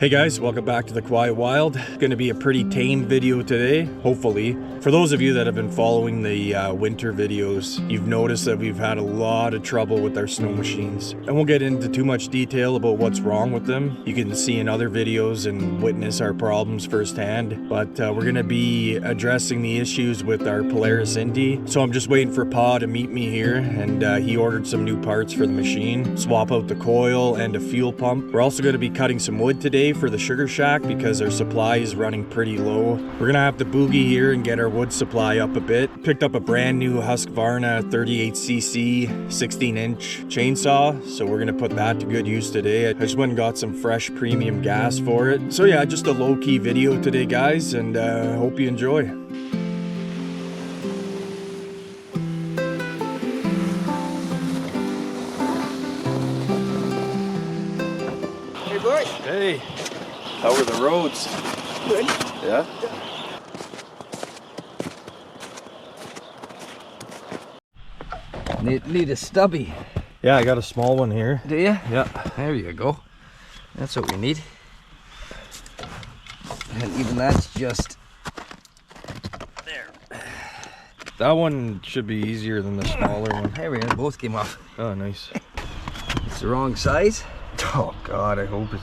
Hey guys, welcome back to the Quiet Wild. Going to be a pretty tame video today, hopefully. For those of you that have been following the winter videos, you've noticed that we've had a lot of trouble with our snow machines. I won't get into too much detail about what's wrong with them. You can see in other videos and witness our problems firsthand, but we're going to be addressing the issues with our Polaris Indy. So I'm just waiting for Pa to meet me here, and he ordered some new parts for the machine. Swap out the coil and a fuel pump. We're also going to be cutting some wood today for the sugar shack because our supply is running pretty low. We're gonna have to boogie here and get our wood supply up a bit. Picked up a brand new Husqvarna 38cc 16-inch chainsaw, so we're gonna put that to good use today. I just went and got some fresh premium gas for it. So yeah, just a low-key video today, guys, and hope you enjoy. Hey boy. Hey. How are the roads? Good. Yeah? Need a stubby. Yeah, I got a small one here. Do you? Yeah. There you go. That's what we need. And even that's just there. That one should be easier than the smaller one. There we go. Both came off. Oh, nice. It's the wrong size. Oh God, I hope it's...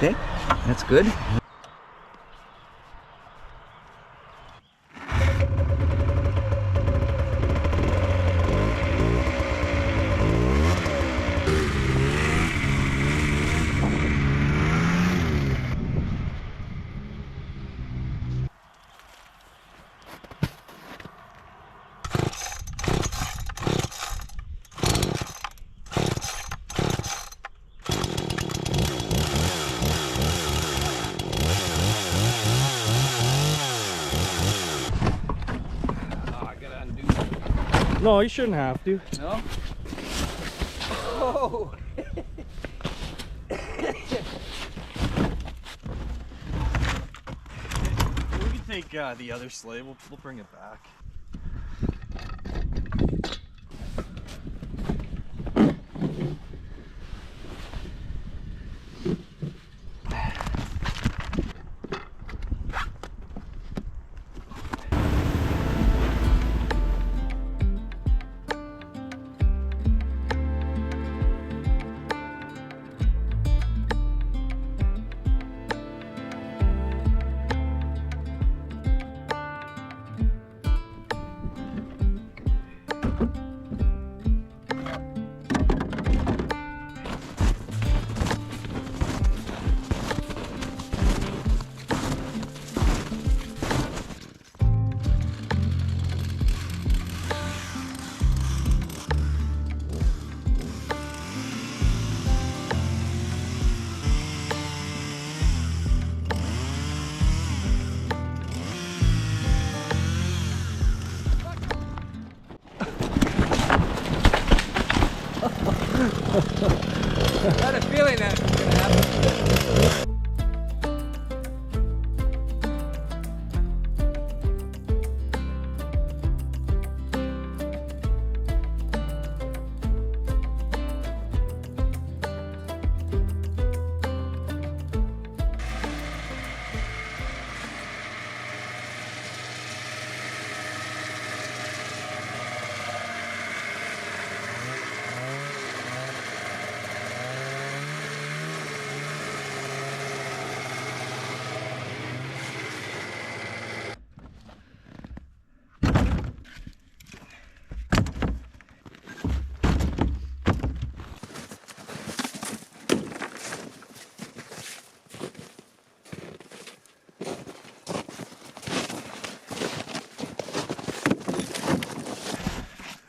Okay, that's good. No, you shouldn't have to. No? Oh! We can take the other sleigh. We'll bring it back. I had a feeling that was gonna happen.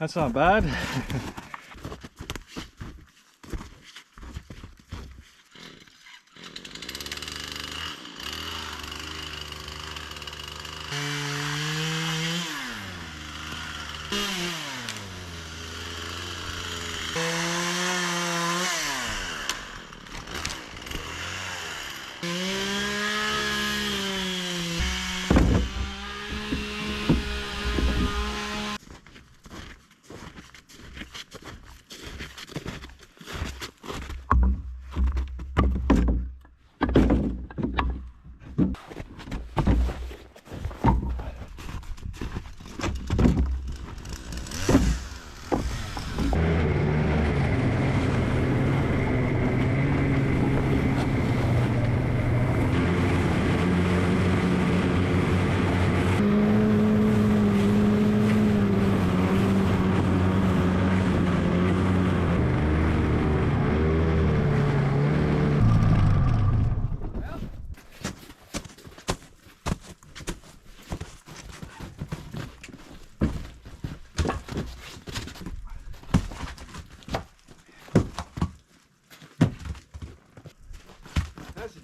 That's not bad.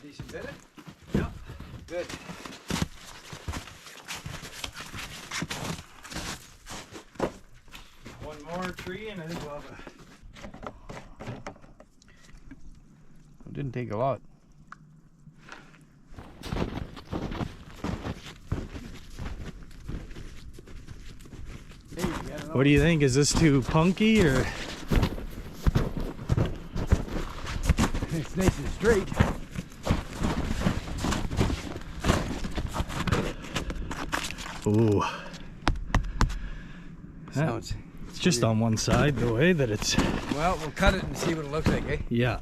Decent fitted? Yeah. Good. One more tree and I think we'll have It didn't take a lot. What do you think? Is this too punky or? It's nice and straight. Ooh. Sounds. It's just on one side the way that it's. Well, we'll cut it and see what it looks like, eh? Yeah.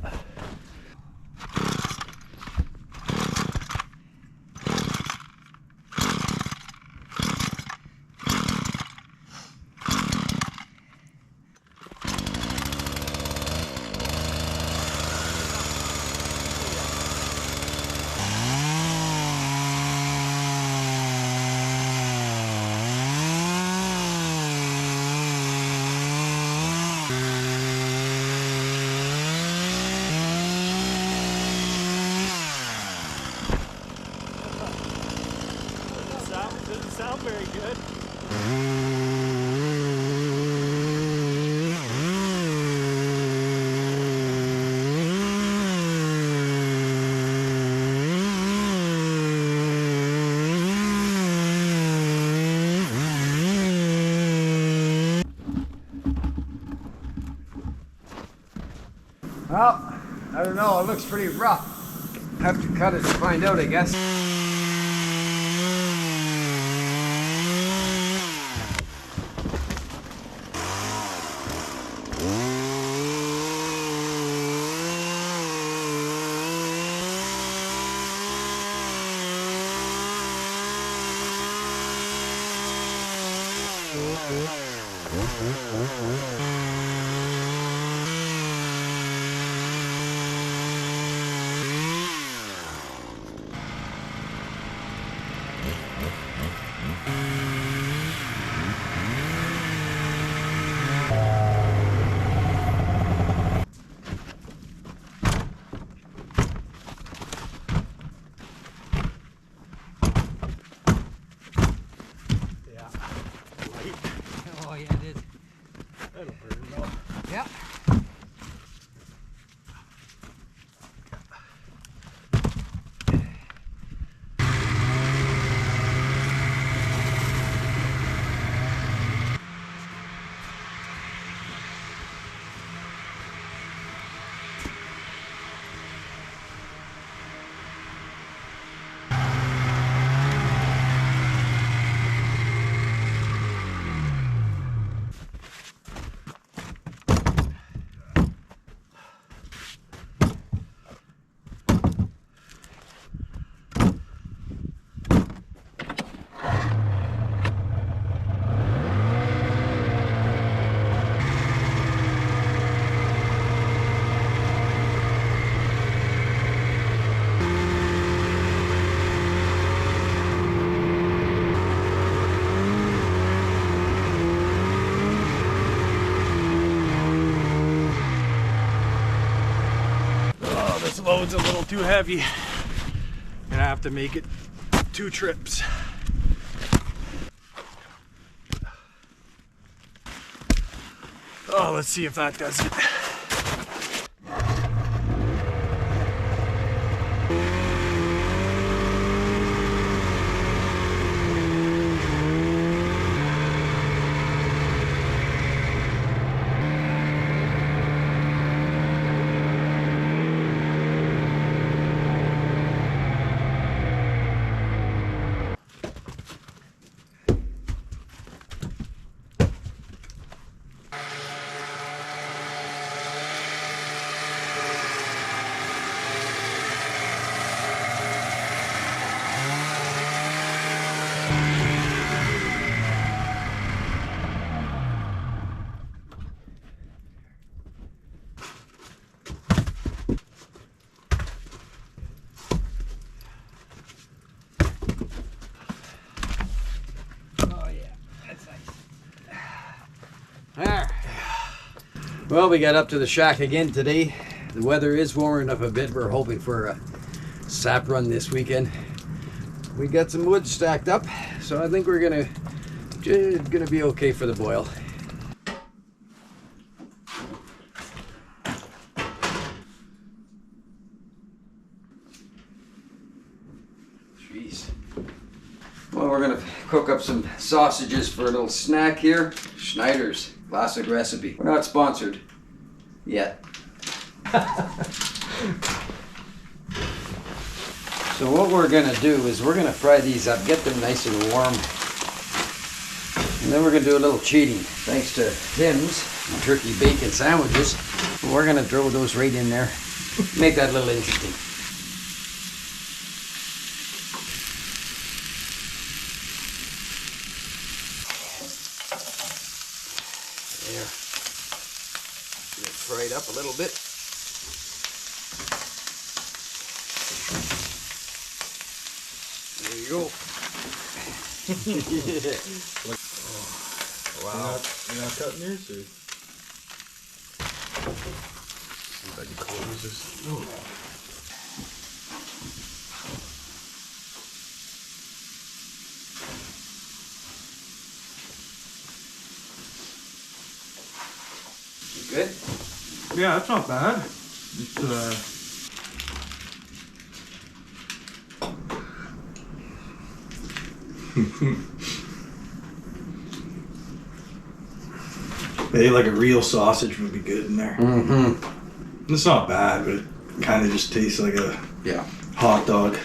Doesn't sound very good. Well, I don't know. It looks pretty rough. Have to cut it to find out, I guess. Oh, yeah, it is. That'll burn it off. Yeah. This load's a little too heavy. Gonna have to make it 2 trips. Oh, let's see if that does it. Well, we got up to the shack again today. The weather is warming up a bit. We're hoping for sap run this weekend. We got some wood stacked up, so I think we're gonna be okay for the boil. Jeez. Well, we're gonna cook up some sausages for a little snack here. Schneider's classic recipe. We're not sponsored yet. So what we're gonna do is we're gonna fry these up, get them nice and warm. And then we're gonna do a little cheating. Thanks to Tim's turkey bacon sandwiches. We're gonna throw those right in there. Make that a little interesting. There. Get it fried up a little bit. There you go. Oh, wow. You're not cutting yours, or? See if I can close this. Oh. You good? Yeah, that's not bad. It's maybe like a real sausage would be good in there. Mm-hmm. It's not bad, but it kind of just tastes like a hot dog.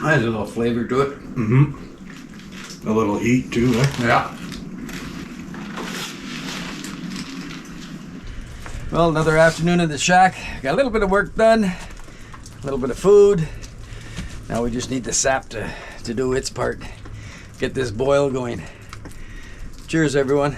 Has a little flavor to it. Mm-hmm. A little heat too, eh? Yeah. Well, another afternoon in the shack. Got a little bit of work done, a little bit of food. Now we just need the sap to do its part. Get this boil going. Cheers, everyone.